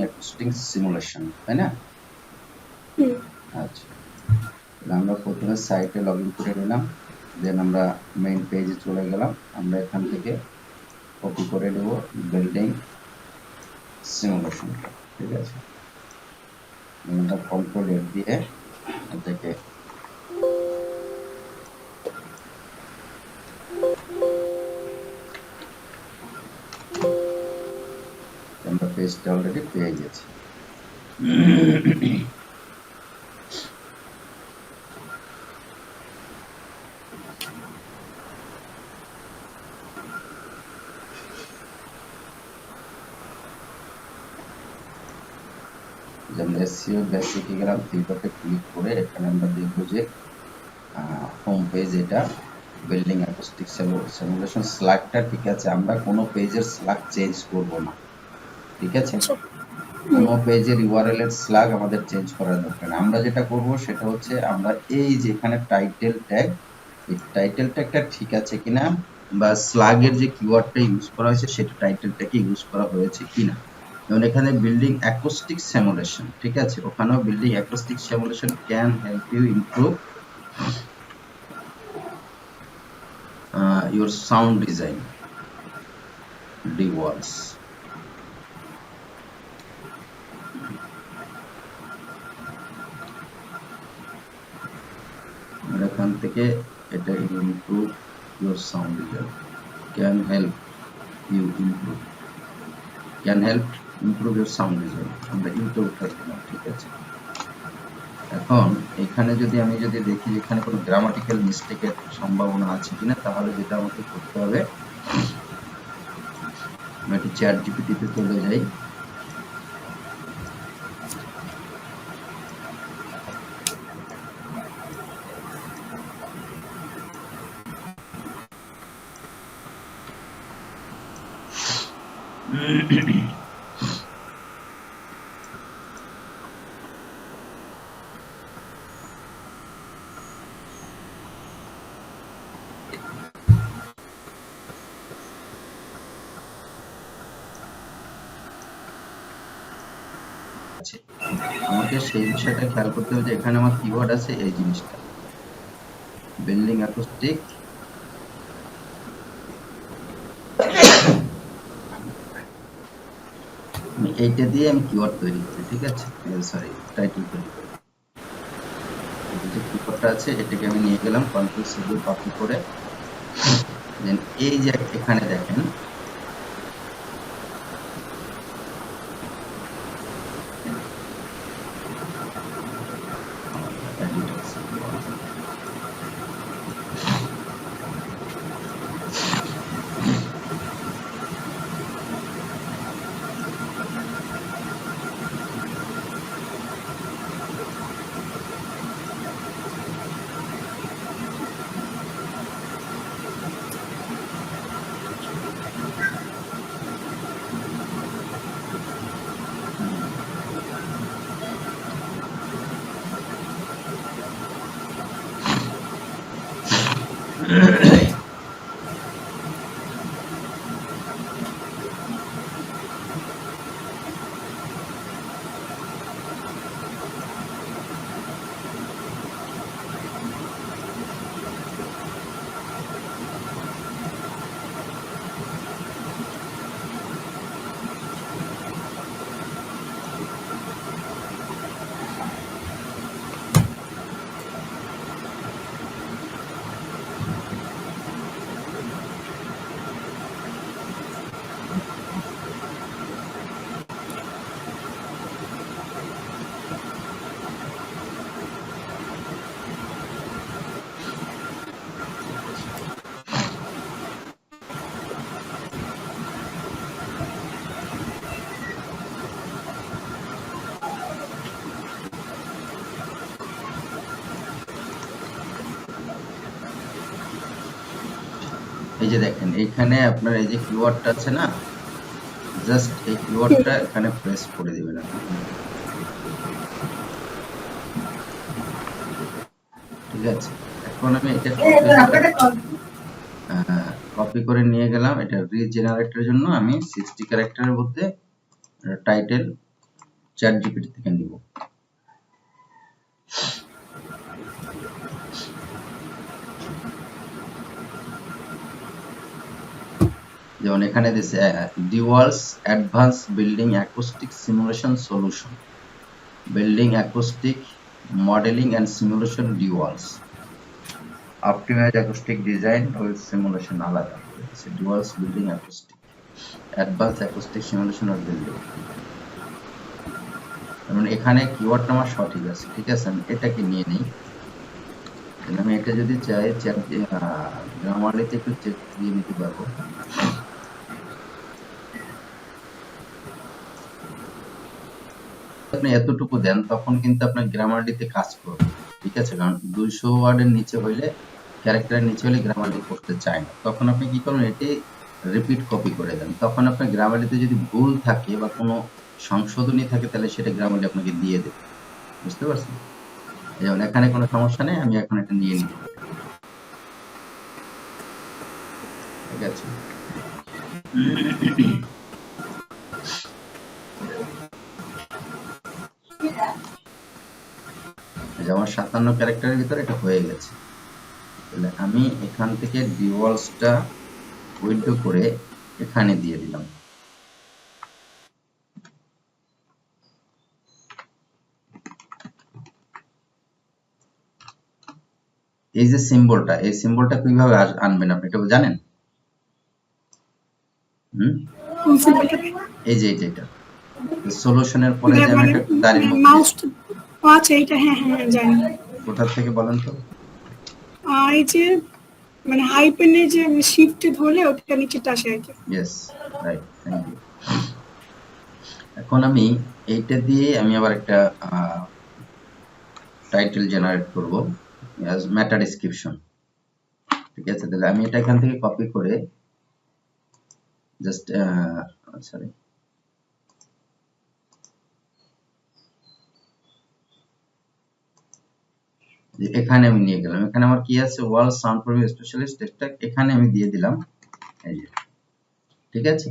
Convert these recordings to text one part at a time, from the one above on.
Acoustic simulation, তাই না? আচ্ছা, আমরা প্রথমে সাইটে লগ ইন করে নিলাম, দেন আমরা মেইন পেজে চলে গেলাম। আমরা এখান থেকে কপি করে নেব বিল্ডিং সিমুলেশনটা, ঠিক আছে? আমরা কন্ট্রোল এফ দিয়ে এটাকে আমরা পেজটা অলরেডি পেয়ে গেছি। আমরা এসইও বেসিকে গেলাম, থ্রি ডটে ক্লিক করে এখানে আমরা দেখব যে হোম পেজ, এটা বিল্ডিং অ্যাকোস্টিক সিমুলেশন স্ল্যাগটা, ঠিক আছে? আমরা কোনো পেজের স্ল্যাগ চেঞ্জ করব না, ঠিক আছে? কোনো পেজের ইউআরএল এর স্ল্যাগ আমাদের চেঞ্জ করার দরকার নেই। আমরা যেটা করব সেটা হচ্ছে আমরা এই যে এখানে টাইটেল ট্যাগ, এই টাইটেল ট্যাগটা ঠিক আছে কিনা, বা স্ল্যাগের যে কিওয়ার্ডটা ইউজ করা হয়েছে সেটা টাইটেল ট্যাগে ইউজ করা হয়েছে কিনা। যেমন এখানে বিল্ডিং অ্যাকোস্টিক সিমুলেশন, ঠিক আছে? ওখানেও building acoustic simulation can help you improve your sound design DWALS. এখান থেকে এটা improve your sound design, can help you improve your sound design, আমরা ইমপ্রুভ করব, ঠিক আছে? এখন এখানে আমি যদি দেখি এখানে কোনো গ্রামাটিক্যাল মিস্টেকের সম্ভাবনা আছে কিনা, তাহলে যেটা আমাকে করতে হবে, আমি একটু চ্যাট জিপিটিতে চলে যাই। আমাকে সেই বিষয়টা খেয়াল করতে হবে যে এখানে আমার কিওয়ার্ড আছে এই জিনিসটা, বিল্ডিং অ্যাকোস্টিক এইটা দিয়ে আমি কিওয়ার্ড তৈরি করি, ঠিক আছে? সরি, টাইটেল তৈরি করি। যে কিওয়ার্ডটা আছে এটাকে আমি নিয়ে গেলাম, কন্ট্রোল সি দিয়ে কপি করে, দেন এই যে এখানে দেখেন এই যে দেখেন এখানে আপনার এই যে কিওয়ার্ডটা আছে না, জাস্ট এই কিওয়ার্ডটা এখানে প্রেস করে দিবেন আপনি, ঠিক আছে? এখন আমি এটা কপি করে নিয়ে গেলাম, এটা রিজেনারেটরের জন্য আমি 60 ক্যারেক্টারের মধ্যে টাইটেল চ্যাট জিপিটি থেকে নিব। যেমন এখানে দিছে Dewalls advance building acoustic simulation solution, building acoustic modelling and simulation Dewalls, optimise acoustic design with simulation আলাদা। Dewalls building acoustic advance acoustic simulation of building. মানে এখানে কিওয়ার্ডটা আমার সঠিক আছে, ঠিক আছে, আমি এটাকে নিয়ে নিই। আমি এটা যদি চাই গ্রামারলিতে একটু চেক দিয়ে নিতে পারবো। আপনি এতটুকু দেন তখন কিন্তু আপনার গ্রামারলিতে কাজ করবে, ঠিক আছে, কারণ 200 ওয়ার্ডের নিচে হইলে, ক্যারেক্টারের নিচে হলে গ্রামারলি করতে চায় না। তখন আপনি কি করবেন, এটি রিপিট কপি করে দেন। তখন আপনার গ্রামারলিতে যদি ভুল থাকে বা কোনো সংশোধনী থাকে তাহলে সেটা গ্রামারলি আপনাকে দিয়ে দেবে, বুঝতে পারছেন? যেমন এখানে কোনো সমস্যা নেই, আমি এখন এটা নিয়ে নিব, ঠিক আছে। আমার 57 ক্যারেক্টারের ভিতরে এটা হয়ে গেছে। তাহলে আমি এখান থেকে ডিওয়ালসটা উইথড্র করে এখানে দিয়ে দিলাম। এই যে সিম্বলটা, এই সিম্বলটা কিভাবে আনবেন আপনি এটা জানেন? এই যে এটা সলিউশনের পরে যে আমি একটা দাঁড়ির মতো মাউস, আচ্ছা এইটা, হ্যাঁ হ্যাঁ জানি। কোথা থেকে বলেন তো? এই যে মানে হাইপেনে যে শিফট ধরলে ওটা নিচেটা আসে আর কি। Yes, right, thank you. এখন আমি এইটা দিয়ে আমি আবার একটা টাইটেল জেনারেট করব অ্যাজ মেটা ডেসক্রিপশন, ঠিক আছে। তাহলে আমি এটা এখান থেকে কপি করে জাস্ট সরি, এখানে আমি নিয়ে গেলাম। এখানে আমার কি আছে, world sound proofing specialist text, এখানে আমি দিয়ে দিলাম এই যে, ঠিক আছে।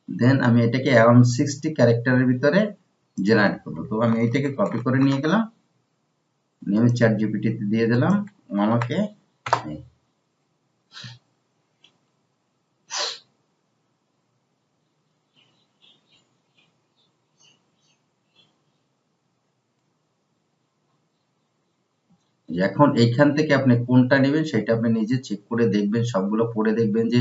দেন আমি এটাকে অ্যারাউন্ড 60 ক্যারেক্টারের ভিতরে জেনারেট করবো। তো আমি এইটাকে কপি করে নিয়ে গেলাম, নিয়ে আমি চ্যাট জিপিটিতে দিয়ে দিলাম আমাকে। এখন এইখান থেকে আপনি কোনটা নেবেন সেটা আপনি নিজে চেক করে দেখবেন, সবগুলো পড়ে দেখবেন যে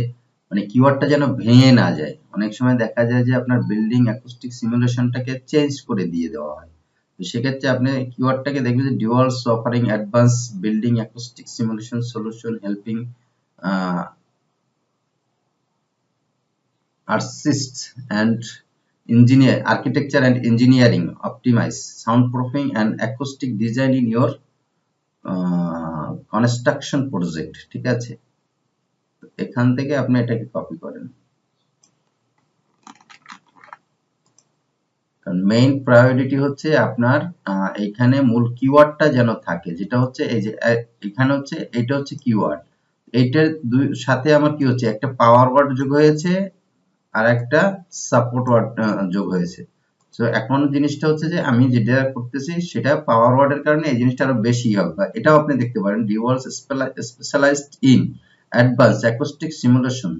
মানে কিওয়ার্ডটা যেন ভেঙে না যায়। অনেক সময় দেখা যায় যে আপনার বিল্ডিং অ্যাকোস্টিক সিমুলেশনটাকে চেঞ্জ করে দিয়ে দেওয়া হয়। তো সেক্ষেত্রে আপনি কিওয়ার্ডটাকে দেখবেন যে Dewalls offering advance building acoustic simulation solution helping artists and architecture and engineering optimize soundproofing and acoustic design in your construction project, ঠিক আছে। এখান থেকে আপনি এটাকে কপি করেন, কারণ মেইন প্রায়োরিটি হচ্ছে আপনার এখানে মূল কিওয়ার্ডটা যেন থাকে, যেটা হচ্ছে এই যে এখানে হচ্ছে এটা হচ্ছে কিওয়ার্ড। এইটার সাথে আমার কি হচ্ছে, একটা পাওয়ার ওয়ার্ড যোগ হয়েছে আর একটা সাপোর্ট ওয়ার্ড যোগ হয়েছে। তো এখন জিনিসটা হচ্ছে যে আমি যেটা করতেছি সেটা পাওয়ার ওয়ার্ডের কারণে এই জিনিসটা আরো বেশি হবে। এটাও আপনি দেখতে পারেন, Dewalls specialised in advance acoustic simulation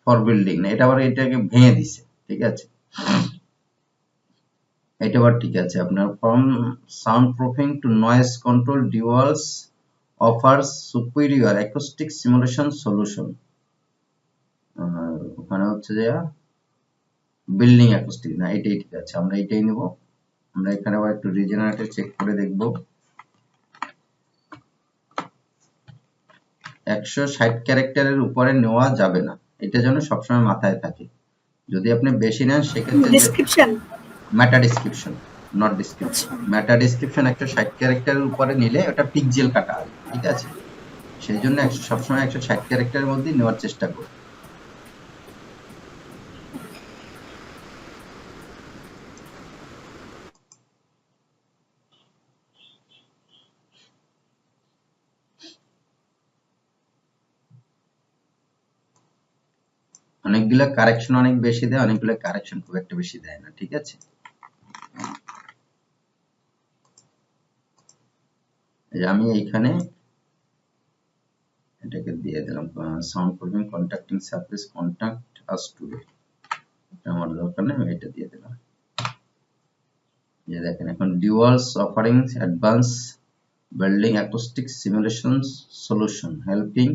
for building, এটা আবার এটাকে ভেঙে দিছে, ঠিক আছে। এটা আবার ঠিক আছে, আপনার from sound proofing to noise control Dewalls offers superior acoustic simulation solution. ওখানে হচ্ছে যে বিল্ডিং অ্যাকোস্টিক, না এটাই ঠিক আছে, আমরা এটাই নেব। আমরা এখানে আবার একটু রিজেনারেটর চেক করে দেখব। 160 ক্যারেক্টারের উপরে নেওয়া যাবে না, এটা যেন সবসময় মাথায় থাকে। যদি আপনি বেশি নেন সেক্ষেত্রে description, meta description, not description. Meta description 160 ক্যারেক্টারের উপরে নিলে ওটা পিক্সেল কাটা হবে, ঠিক আছে। সেই জন্য সবসময় 160 ক্যারেক্টারের মধ্যে নেওয়ার চেষ্টা করুন। অনেকগুলো কারেকশন অনেক বেশি দেয়, অনেকগুলো কারেকশন খুব একটা বেশি দেয় না। ঠিক আছে, আমি এইখানে এটাকে দিয়ে দিলাম sound proofing contacting service contact us today, এটা আমার দরকার নেই, আমি এটা দিয়ে দিলাম। যে দেখেন এখন Dewalls offering advance building acoustic simulation solution helping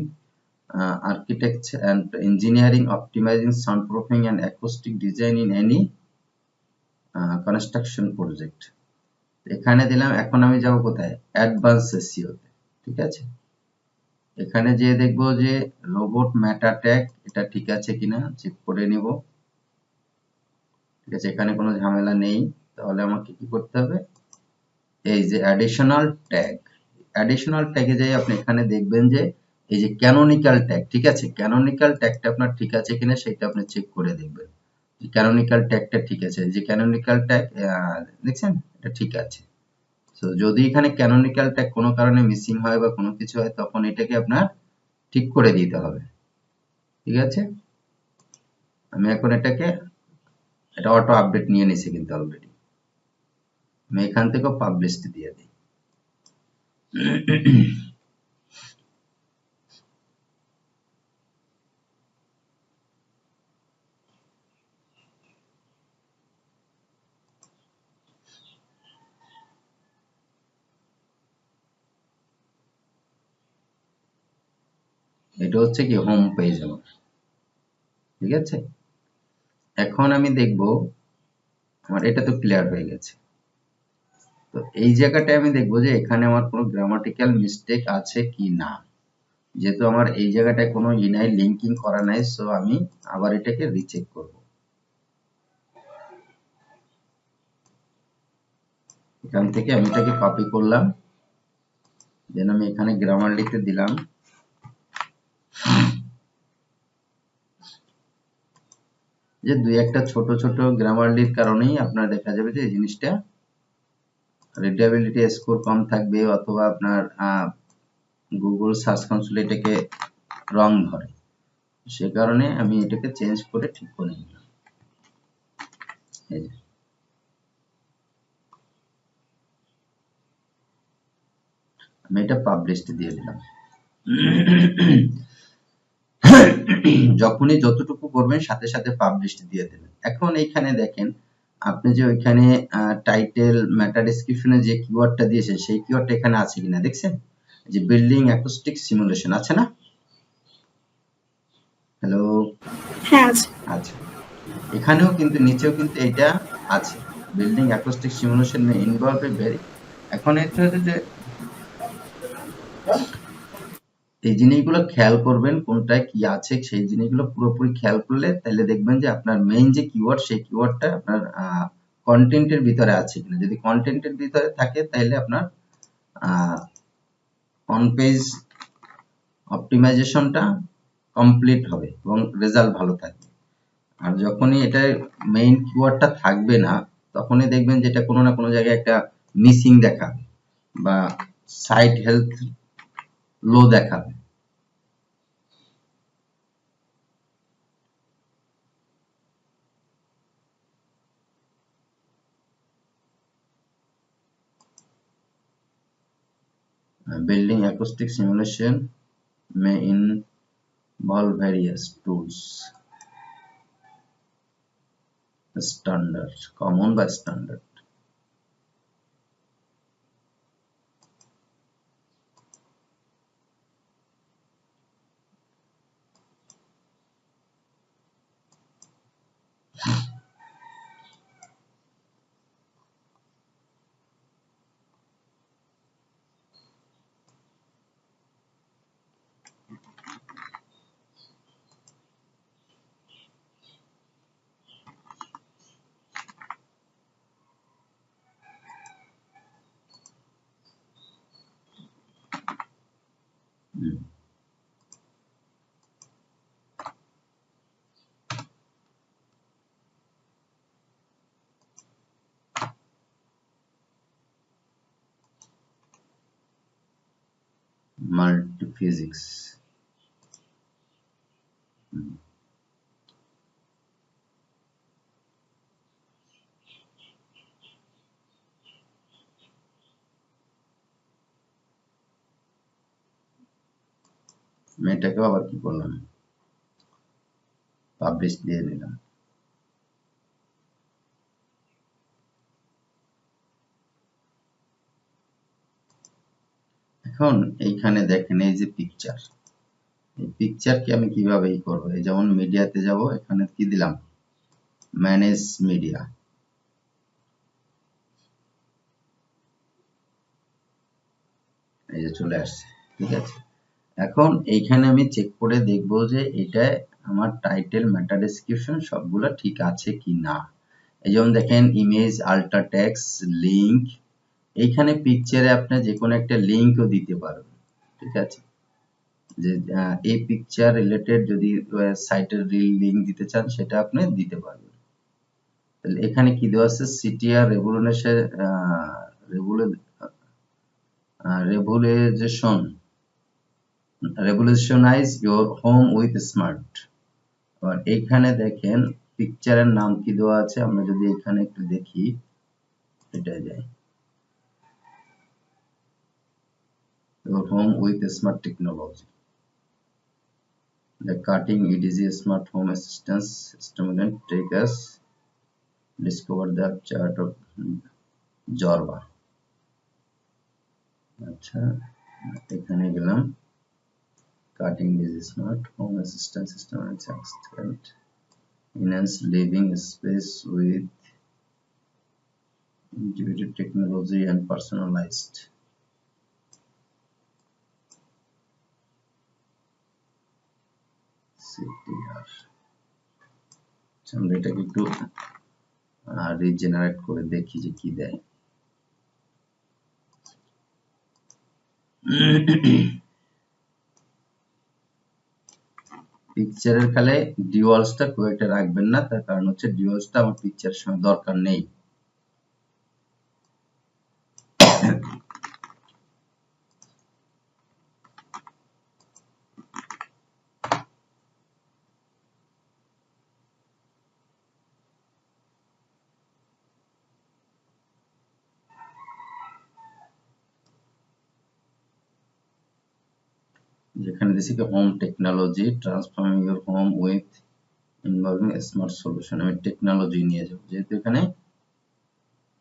architecture and engineering optimizing soundproofing and acoustic design in any construction project। এখানে দিলাম। এখন আমি যাব কোথায়, অ্যাডভান্স এসইও তে। ঠিক আছে, এখানে যে দেখবো যে রোবট মেটা ট্যাগ এটা ঠিক আছে কিনা চেক করে নিব। ঠিক আছে, এখানে কোনো ঝামেলা নেই। তাহলে আমাকে কি করতে হবে, এই যে অ্যাডিশনাল ট্যাগ, অ্যাডিশনাল ট্যাগে যাই আপনি এখানে দেখবেন যে এই যে ক্যানোনিক্যাল ট্যাগ। ঠিক আছে, ক্যানোনিক্যাল ট্যাগটা আপনার ঠিক আছে কিনা সেটা আপনি চেক করে দেখবেন। ক্যানোনিক্যাল ট্যাগটা ঠিক আছে, যে ক্যানোনিক্যাল ট্যাগ দেখছেন এটা ঠিক আছে। তো যদি এখানে ক্যানোনিক্যাল ট্যাগ কোনো কারণে মিসিং হয় বা কোনো কিছু হয়, তখন এটাকে আপনার ঠিক করে দিতে হবে। ঠিক আছে, আমি এখন এটা অটো আপডেট নিয়ে নিছে কিন্তু অলরেডি। আমি এখান থেকেও পাবলিশড দিয়ে দিই। এটা হচ্ছে কি হোম পেজ আমার। ঠিক আছে, এখন আমি দেখব আমার এটা তো ক্লিয়ার হয়ে গেছে। তো এই জায়গাটায় আমি দেখব যে এখানে আমার কোনো গ্রামাটিক্যাল মিস্টেক আছে কি না। যেহেতু আমার এই জায়গাটায় কোনো ইনাই লিঙ্কিং করা নাই, সো আমি আবার এটাকে রিচেক করব। এখান থেকে আমি এটাকে কপি করলাম, দেন আমি এখানে গ্রামার লিখতে দিলাম। যে দুই একটা ছোট ছোট গ্রামারলির কারণেই আপনার দেখা যাবে যে এই জিনিসটা রিডেবিলিটি স্কোর কম থাকবে, অথবা আপনার গুগল সার্চ কনসোল এটাকে রং ধরে। সে কারণে আমি এটাকে চেঞ্জ করে ঠিক করে নিলাম। এই যে আমি এটা পাবলিশড দিয়ে দিলাম। যখনই যতটুকু করবেন সাথে সাথে পাবলিশড দিয়ে দেবেন। এখন এইখানে দেখেন আপনি যে ওইখানে টাইটেল মেটা ডেসক্রিপশনে যে কিওয়ার্ডটা দিয়েছেন সেই কিওয়ার্ডটা এখানে আছে কিনা দেখছেন, যে বিল্ডিং অ্যাকোস্টিক সিমুলেশন আছে না? হ্যালো, হ্যাঁ আছে। আচ্ছা, এখানেও কিন্তু নিচেও কিন্তু এটা আছে, building acoustic simulation May involve a very. এখন এটা হচ্ছে যে এই জিনিসগুলো খেয়াল করবেন কোনটায় কি আছে, সেই জিনিসগুলো পুরোপুরি খেয়াল করলে তাহলে দেখবেন যে আপনার মেইন যে কিওয়ার্ড সেই কিওয়ার্ডটা আপনার কন্টেন্টের ভিতরে আছে কিনা। যদি কন্টেন্টের ভিতরে থাকে তাহলে আপনার অন পেজ অপটিমাইজেশনটা কমপ্লিট হবে এবং রেজাল্ট ভালো থাকবে। আর যখনই এটা মেইন কিওয়ার্ডটা থাকবে না, তখনই দেখবেন যেটা কোনো না কোনো জায়গায় একটা মিসিং দেখাবে বা সাইট হেলথ লো দেখাবে। Building acoustic simulation may involve various tools, standard, common বা standard. Multiphysics. আমি এটাকেও আবার কি করলাম, পাবলিশ দিয়ে দিলাম। এখন এইখানে দেখেন এই যে পিকচার, এই পিকচারকে আমি কিভাবে ই করবো, এই যেমন মিডিয়াতে যাব, এখানে কি দিলাম, ম্যানেজ মিডিয়া। এই যে চলে আসছে, ঠিক আছে। এখন এইখানে আমি চেক করে দেখব যে এটা আমার টাইটেল, মেটা ডেসক্রিপশন সবগুলো ঠিক আছে কি না। এই যেমন দেখেন ইমেজ, আল্ট্রা টেক্সট, লিংক, এইখানে পিকচারে আপনি যে কোনো একটা লিংকও দিতে পারবেন, ঠিক আছে। যে এই পিকচার রিলেটেড যদি সাইটের লিংক দিতে চান সেটা আপনি দিতে পারবেন। তাহলে এখানে কি দেওয়া আছে, CTR revolutionise your home with smart. আর এইখানে দেখেন পিকচারের নাম কি দেওয়া আছে, আমরা যদি এখানে একটু দেখি, এটাই যায়, your home with smart technology, the cutting edge smart home assistance system will take us discover the chart of Jorba। আচ্ছা, এখানে গেলাম, cutting edge smart home assistance system and extend enhance living space with integrated technology and personalized CTR। আমরা এটাকে একটু regenerate করে দেখি যে কি দেয়। পিকচারের খালে ডিওয়ালসটা খুব একটা রাখবেন না, তার কারণ হচ্ছে ডিওয়ালসটা আমার পিকচারের সময় দরকার নেই। যেখানে দিছি কি home technology, transforming your home with involving smart solution, আমি টেকনোলজি নিয়ে যাব, যেহেতু এখানে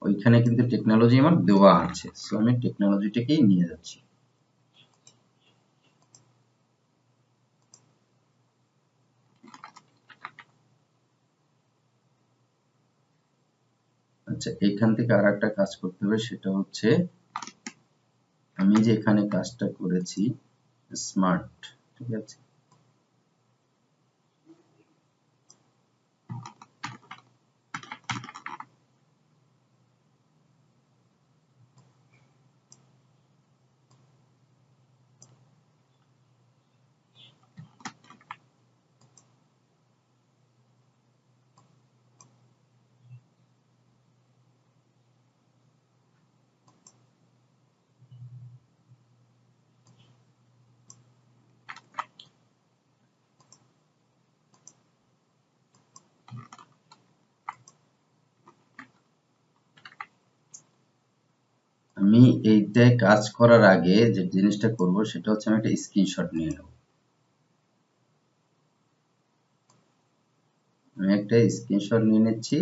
ওইখানে কিন্তু টেকনোলজি আমার দেওয়া আছে, সো আমি টেকনোলজিটাকেই নিয়ে যাচ্ছি। আচ্ছা, এখান থেকে আর একটা কাজ করতে হবে, সেটা হচ্ছে আমি যে এখানে কাজটা করেছি স্মার্ট, ঠিক আছে, আমি এইটায় কাজ করার আগে যে জিনিসটা করব সেটা হচ্ছে আমি একটা স্ক্রিনশট নিয়ে নেব। আমি একটা স্ক্রিনশট নিয়ে নিচ্ছি।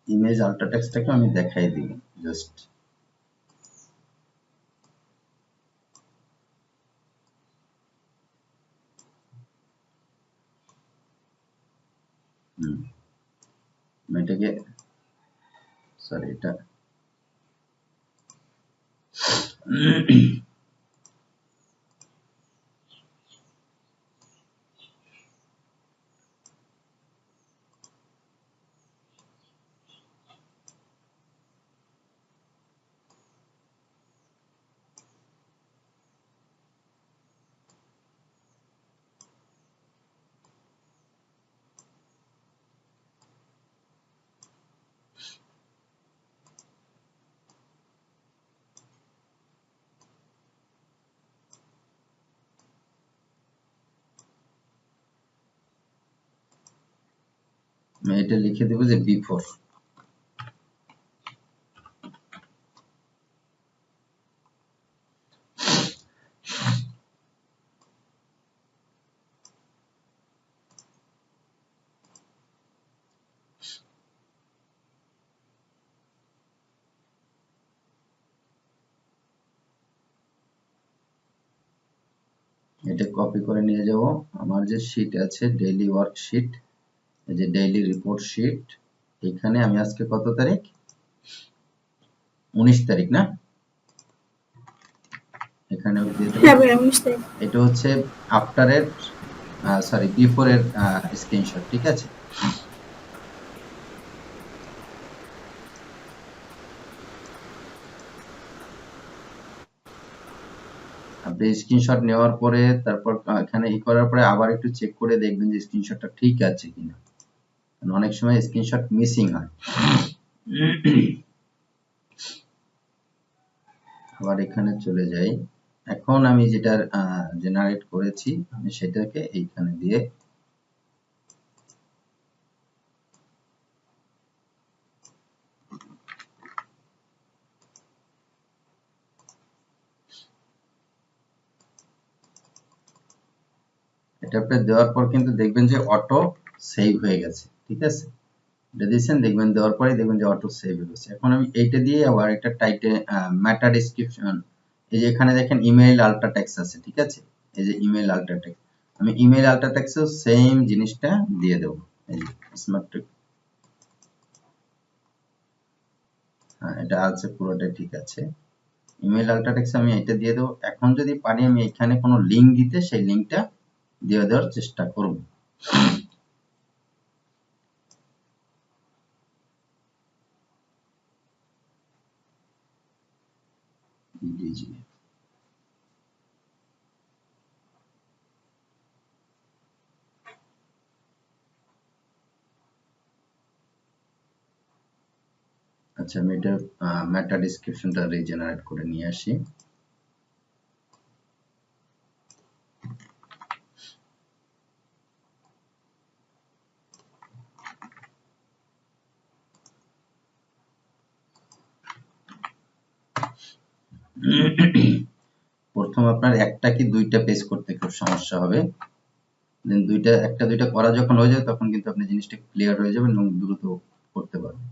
ইমেজ আল্ট্রা টেক্সটটাকে আমি দেখাই দিব জাস্ট। এটাকে, সরি, এটা আমি এটা লিখে দেব যে বিফোর। এটা কপি করে নিয়ে যাব আমার যে শীট আছে ডেইলি ওয়ার্কশিট, এই যে ডেইলি রিপোর্ট শীট, এখানে আমি আজকে কত তারিখ, 19 তারিখ না, এখানে দিয়ে দেব। এটা হচ্ছে আফটারের সরি বিফোরের স্ক্রিনশট, ঠিক আছে। আপনি স্ক্রিনশট নেওয়ার পরে তারপর এখানে ই করার পরে আবার একটু চেক করে দেখবেন যে স্ক্রিনশটটা ঠিক আছে কিনা, অনেক সময় স্ক্রিনশট মিসিং হয়। আবার এখানে চলে যাই, এখন আমি যেটা জেনারেট করেছি আমি সেটাকে এইখানে দিয়ে এটা আপনি দেওয়ার পর কিন্তু দেখবেন যে অটো সেভ হয়ে গেছে, ঠিক আছে। এটা দিয়েছেন দেখবেন, দেওয়ার পরে দেখবেন যে অটো সেভ হয়ে গেছে। এখন আমি এইটা দিয়ে আবার একটা টাইটে মেটা ডেসক্রিপশন, এই যে এখানে দেখেন ইমেইল আল্ট্রা টেক্সট আছে, ঠিক আছে। এই যে ইমেইল আল্ট্রা টেক্সট, আমি ইমেইল আল্ট্রা টেক্সটও সেম জিনিসটা দিয়ে দেব। এই যে স্মার্ট, হ্যাঁ এটা আছে পুরোটাই ঠিক আছে। ইমেইল আল্ট্রা টেক্সট আমি এটা দিয়ে দেবো। এখন যদি পারি আমি এখানে কোনো লিঙ্ক দিতে, সেই লিঙ্কটা দিয়ে দেওয়ার চেষ্টা করব। আচ্ছা আমি এটা মেটা ডেসক্রিপশনটা রিজেনারেট করে নিয়ে আসি। প্রথম আপনার একটা কি দুইটা পেজ করতে খুব সমস্যা হবে, দেন দুইটা একটা দুইটা করা যখন হয়ে যাবে তখন কিন্তু আপনি জিনিসটা ক্লিয়ার হয়ে যাবে এবং দ্রুত করতে পারবেন।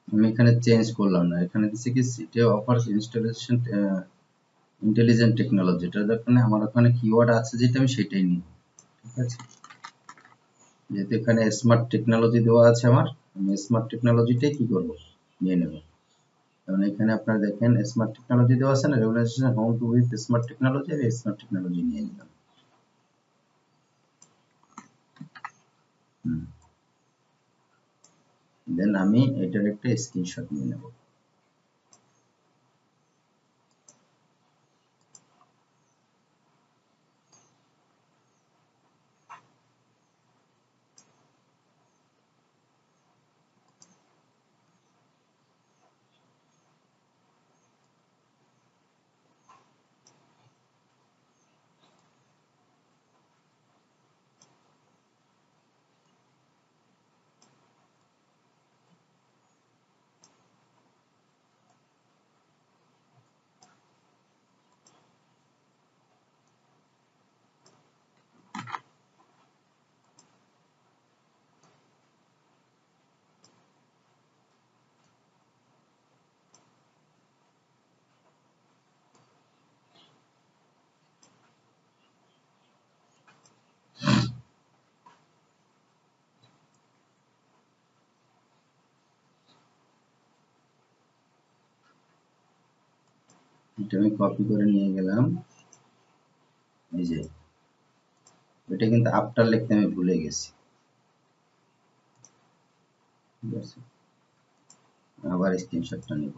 আমি এখানে চেঞ্জ করলাম না, এখানে দিচ্ছি কি city offers installation intelligent technology, এটার দরকার আমার ওখানে কিওয়ার্ড আছে যেটা আমি সেটাই নিব, ঠিক আছে। যেহেতু এখানে স্মার্ট টেকনোলজি দেওয়া আছে আমার, আমি স্মার্ট টেকনোলজিটাই কি করব নিয়ে নেব। কারণ এখানে আপনারা দেখেন স্মার্ট টেকনোলজি দেওয়া আছে না, regulation home to with smart technology, আমি স্মার্ট টেকনোলজি নিয়ে নিলাম। দেন আমি এটার একটা স্ক্রিনশট নিয়ে নেব। এটা আমি কপি করে নিয়ে গেলাম। এই যে এটা কিন্তু আফটার লিখতে আমি ভুলে গেছি, ঠিক আছে? আবার স্ক্রিনশটটা নিব।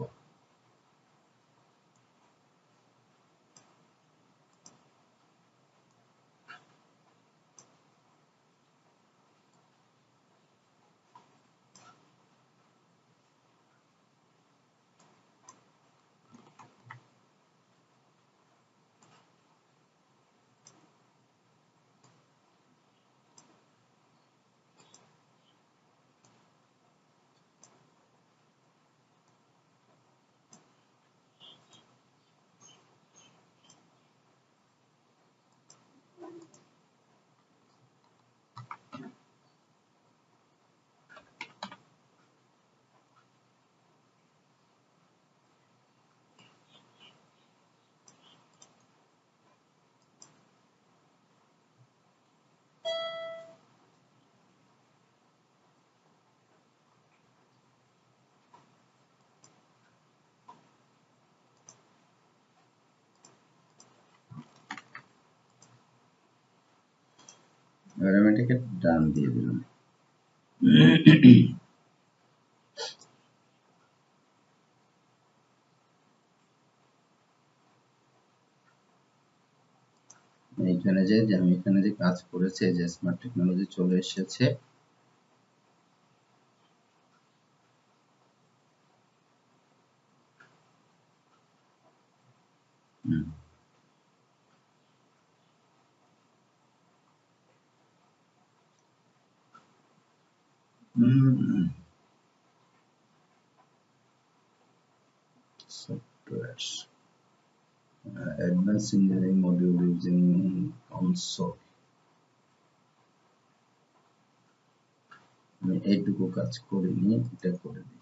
এবার আমি এটাকে ডান দিয়ে দিলাম। এইখানে যে আমি এখানে যে কাজ করেছি, যে স্মার্ট টেকনোলজি চলে এসেছে। Softwares, advanced engineering module using console. আমি এইটুকু কাজ করিনি, এটা করে দিই।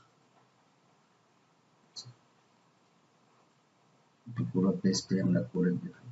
পুরো পেজটি আমরা করে দিলাম।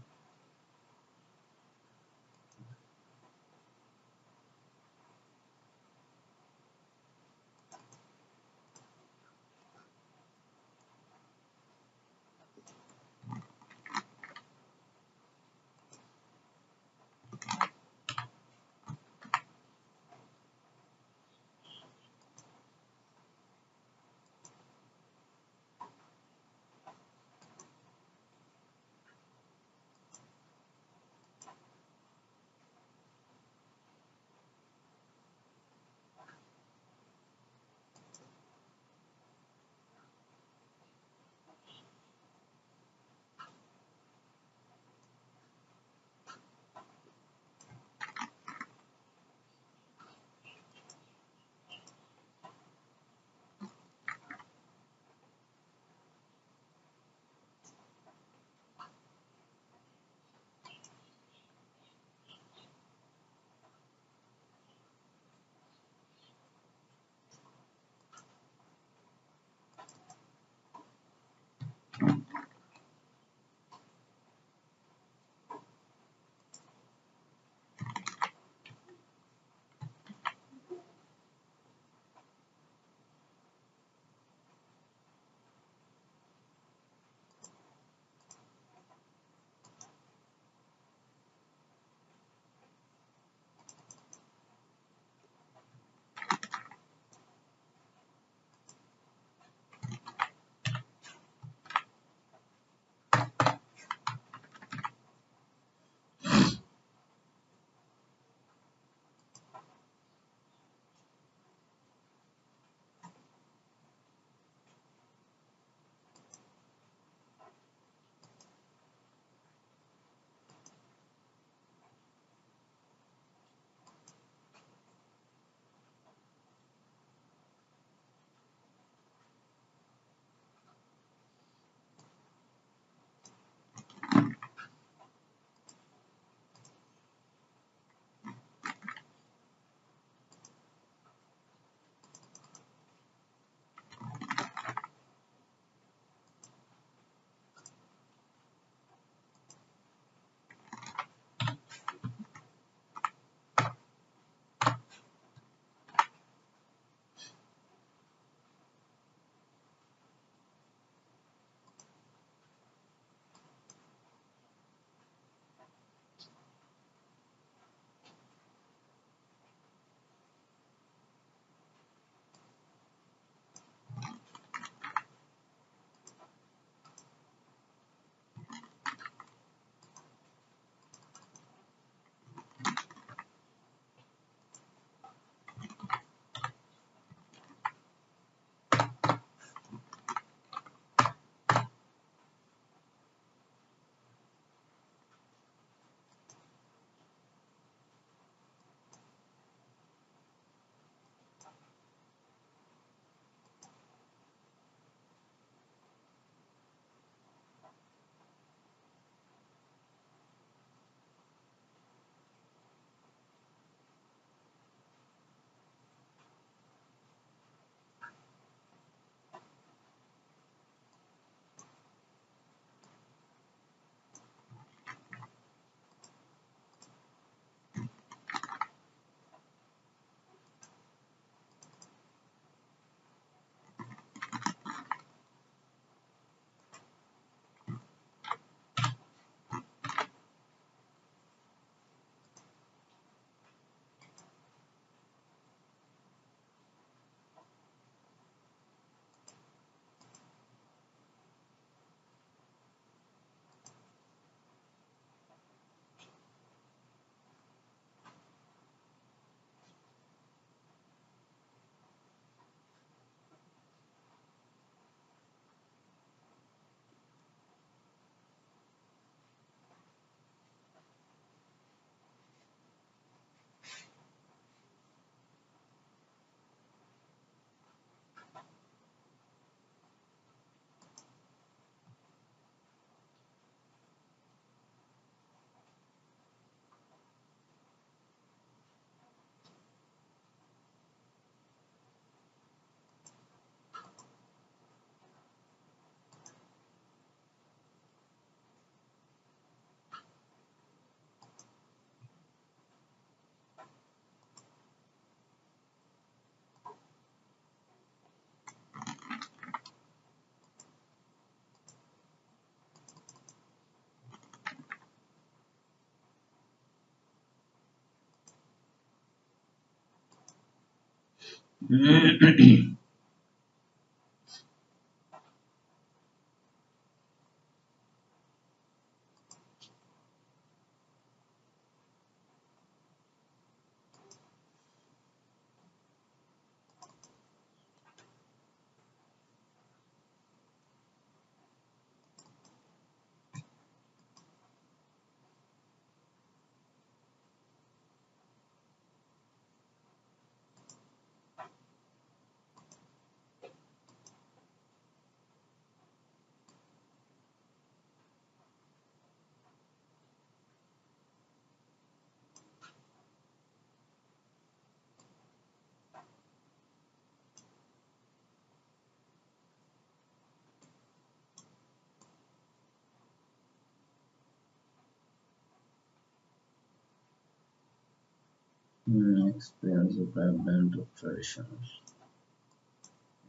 Experience of brand of traditional,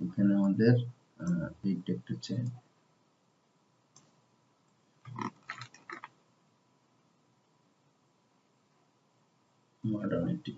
এখানে আমাদের এইটা একটু চেঞ্জ, মডার্নিটি।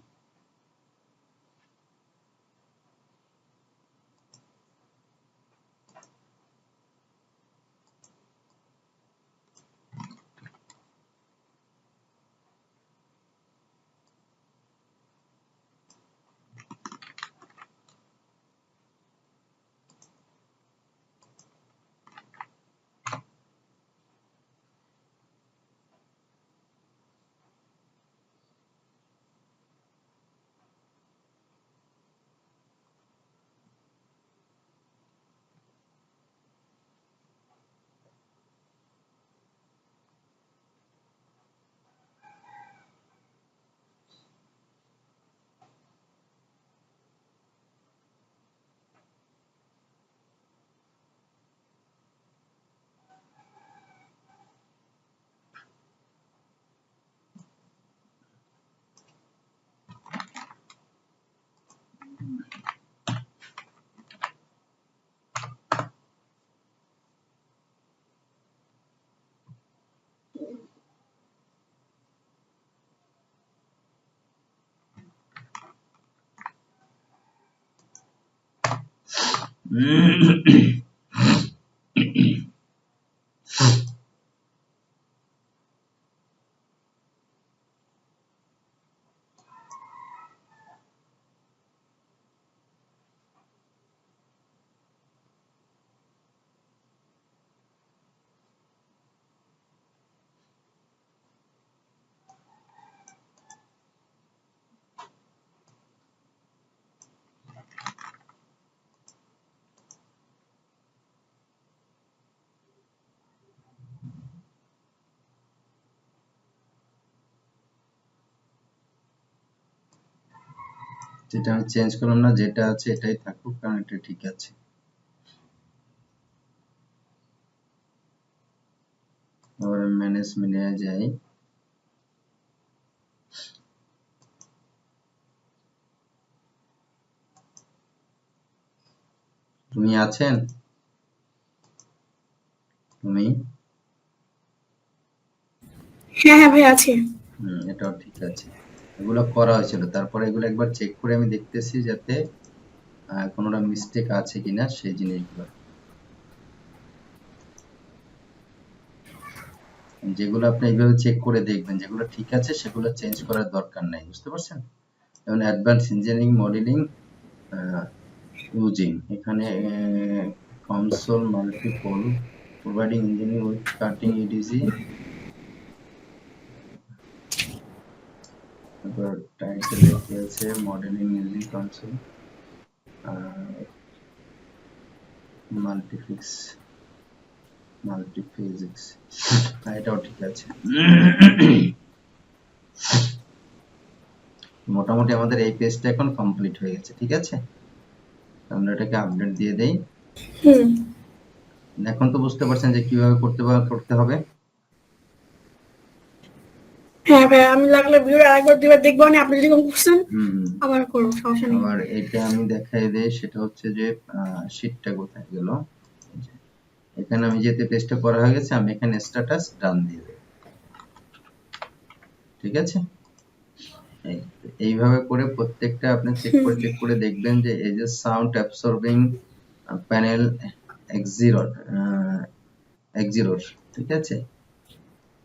যেটা আমি চেঞ্জ করলাম না, যেটা আছে এটাই থাকুক, কারণ এটা ঠিক আছে। আবার ম্যানেজমেন্টে যাই, তুমি আছেন, তুমি হ্যাঁ ভাই আছে। এটাও ঠিক আছে, এগুলো করা হয়েছিল। তারপরে এগুলো একবার চেক করে আমি দেখতেছি যাতে কোনোটা মিস্টেক আছে কিনা সেই জিনিসগুলো, যেগুলো আপনি এইভাবে চেক করে দেখবেন, যেগুলো ঠিক আছে সেগুলো চেঞ্জ করার দরকার নাই, বুঝতে পারছেন? যেমন অ্যাডভান্স ইঞ্জিনিয়ারিং মডেলিং ইউজিং, এখানে COMSOL multiple providing engineering with cutting edge, তারপর টাইটেলে কি আছে, modelling using COMSOL multiphysics multiphysics, এটাও ঠিক আছে। মোটামুটি আমাদের এই পেজটা এখন কমপ্লিট হয়ে গেছে, ঠিক আছে? আমরা এটাকে আপডেট দিয়ে দেই। এখন তো বুঝতে পারছেন যে কিভাবে করতে হবে। হ্যাঁ ভাই, আমি লাগলে ভিডিও আরেকবার দুইবার দেখবো, না আপনি যেরকম করছেন আবার করবো, সমস্যা নেই। আবার এটা আমি দেখাই দেই, সেটা হচ্ছে যে শীটটা কোথায় গেল, এখানে আমি যেতে পেজটা করা হয়ে গেছে, আমি এখানে স্ট্যাটাস ডান দিয়ে দেব, ঠিক আছে? এইভাবে করে প্রত্যেকটা আপনি চেক করে দেখবেন যে এই যে সাউন্ড অ্যাবসর্বিং প্যানেল X0 ঠিক আছে।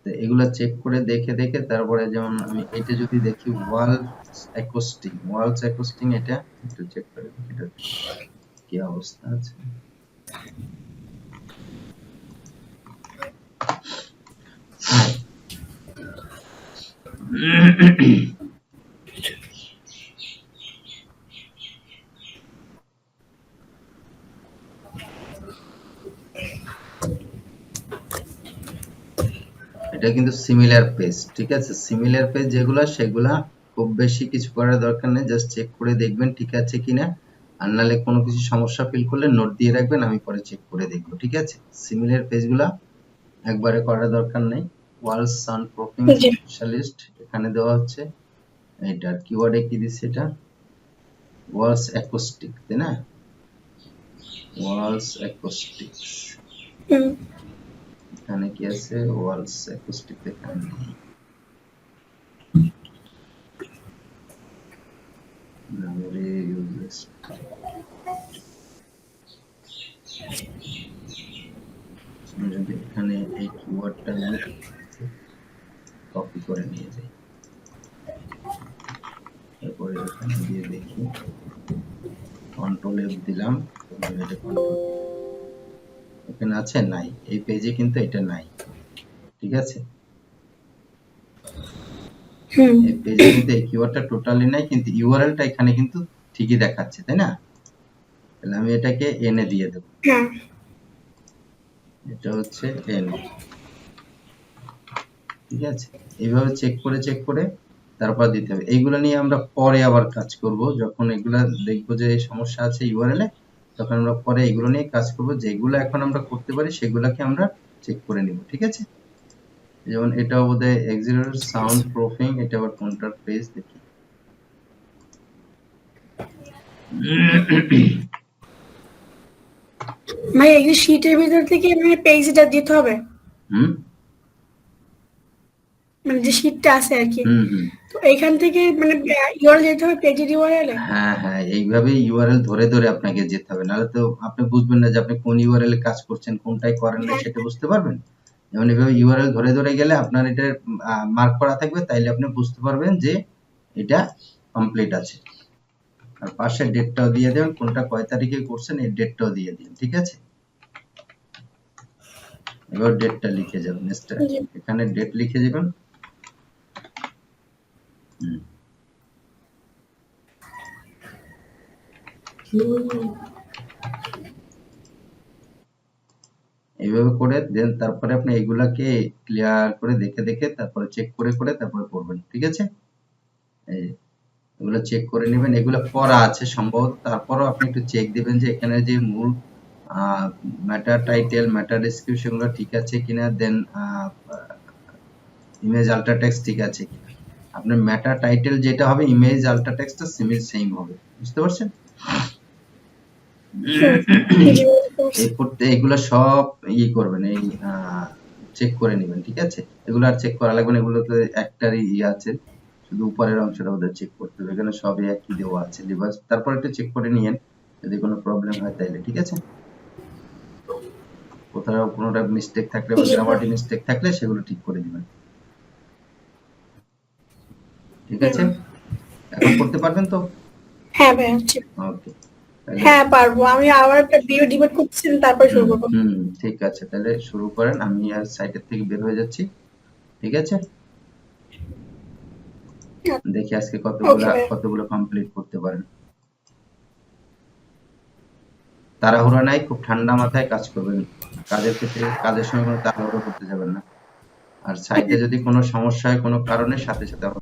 তো এগুলা চেক করে দেখে তারপরে যেমন আমি এটা যদি দেখি ওয়ালস অ্যাকোস্টিং এটা একটু চেক করে দেখি এটা কি অবস্থা আছে। এটা কিন্তু সিমিলার পেজ, ঠিক আছে। সিমিলার পেজ যেগুলা সেগুলা খুব বেশি কিছু করার দরকার নেই, জাস্ট চেক করে দেখবেন ঠিক আছে কিনা। আর নাহলে কোনো কিছু সমস্যা ফিল করলে নোট দিয়ে রাখবেন, আমি পরে চেক করে দেখবো, ঠিক আছে। সিমিলার পেজগুলা একবারে করার দরকার নেই। ওয়ালস সাউন্ড প্রুফিং স্পেশালিস্ট এখানে দেওয়া হচ্ছে, এটার কিওয়ার্ডে কি দিচ্ছে, এটা ওয়ালস অ্যাকোস্টিক, তাই না? ওয়ালস অ্যাকোস্টিক্স এখানে কি আছে? ওয়ালস অ্যাকোস্টিক এখানে নেই। Memory useless. যদি এখানে এই কিওয়ার্ডটা আমি কপি করে নিয়ে যাই, তারপরে এখানে দিয়ে দেখি, কন্ট্রোল এফ দিলাম, এটা কন্ট্রোল এখানে আছে, নাই, এই পেজে কিন্তু এটা নাই, ঠিক আছে। এই পেজে কিন্তু এই কিওয়ার্ডটা টোটালি নাই, কিন্তু ইউআরএলটা এখানে কিন্তু ঠিকই দেখাচ্ছে, তাই না? তাহলে আমি এটাকে এনে দিয়ে দেব, এটা হচ্ছে এন, ঠিক আছে। এইভাবে চেক করে তারপর দিতে হবে। এইগুলো নিয়ে আমরা পরে আবার কাজ করব, যখন এগুলা দেখবো যে সমস্যা আছে ইউআরএল এ, তখন আমরা পরে এগুলো নিয়ে কাজ করব। যেগুলো এখন আমরা করতে পারি সেগুলোকে আমরা চেক করে নিব, ঠিক আছে। যেমন এটা বোধহয় X0 সাউন্ড প্রুফিং, এটা আবার কোনটার পেজ দেখি। ভাই এই যে শীটের ভিতর থেকে মানে পেজটা দিতে হবে, মানে যে শীটটা আছে আর কি, তো এইখান থেকে মানে ইউআরএল যেতে হবে, পেজের ইউআরএল এ। হ্যাঁ, এইভাবে ইউআরএল ধরে আপনাকে যেতে হবে, নাহলে তো আপনি বুঝবেন না যে আপনি কোন ইউআরএল এ কাজ করছেন, কোনটাই করেন না সেটা বুঝতে পারবেন। যেমন এইভাবে ইউআরএল ধরে গেলে আপনার এটা মার্ক করা থাকবে, তাইলে আপনি বুঝতে পারবেন যে এটা কমপ্লিট আছে। আর পাশে ডেটটাও দিয়ে দেবেন, কোনটা কয় তারিখে করছেন এই ডেটটাও দিয়ে দিন, ঠিক আছে। এবার ডেটটা লিখে যাবেন, এখানে ডেট লিখে যাবেন। এইভাবে করে দেন, তারপরে আপনি এগুলাকে ক্লিয়ার করে দেখে তারপরে চেক করে তারপরে করবেন, ঠিক আছে। এই এগুলো চেক করে নেবেন, এগুলো করা আছে সম্ভবত, তারপরও আপনি একটু চেক দিবেন যে এখানে যে মূল ম্যাটার টাইটেল, ম্যাটার ডেসক্রিপশন গুলো ঠিক আছে কিনা, দেন ইমেজ আল্ট্রা টেক্সট ঠিক আছে কিনা। আপনার ম্যাটার টাইটেল যেটা হবে, ইমেজ আল্ট্রা টেক্সটটা সেম হবে, বুঝতে পারছেন? এগুলো সব করবেন, এই চেক করে নেবেন, ঠিক আছে। এগুলো আর চেক করা লাগবে না, এগুলোতে একটারই আছে, শুধু উপরের অংশটা ওদের চেক করতে হবে। এখানে সবই একই দেওয়া আছে, রিভার্স, তারপর একটু চেক করে নিয়েন যদি কোনো প্রবলেম হয় তাইলে, ঠিক আছে। কোথাও কোনোটা মিস্টেক থাকলে বা গ্রামাটিক মিস্টেক থাকলে সেগুলো ঠিক করে দিবেন, ঠিক আছে। এখন করতে পারবেন তো? হ্যাঁ ভাই, আচ্ছা, ওকে, হ্যাঁ পারবো। আমি আবার একটা ভিডিও ডিবেট করতেছিলাম, তারপর শুরু করবো। ঠিক আছে, তাহলে শুরু করেন, আমি আর সাইটের থেকে বের হয়ে যাচ্ছি, ঠিক আছে। দেখি আজকে কতগুলো কমপ্লিট করতে পারেন। তাড়াহুড়া নাই, খুব ঠান্ডা মাথায় কাজ করবেন। কাজের ক্ষেত্রে কাজের সময় কোনো তাড়াহুড়ো করতে যাবেন না। আর সাইটে যদি কোনো সমস্যা হয় কোনো কারণে, সাথে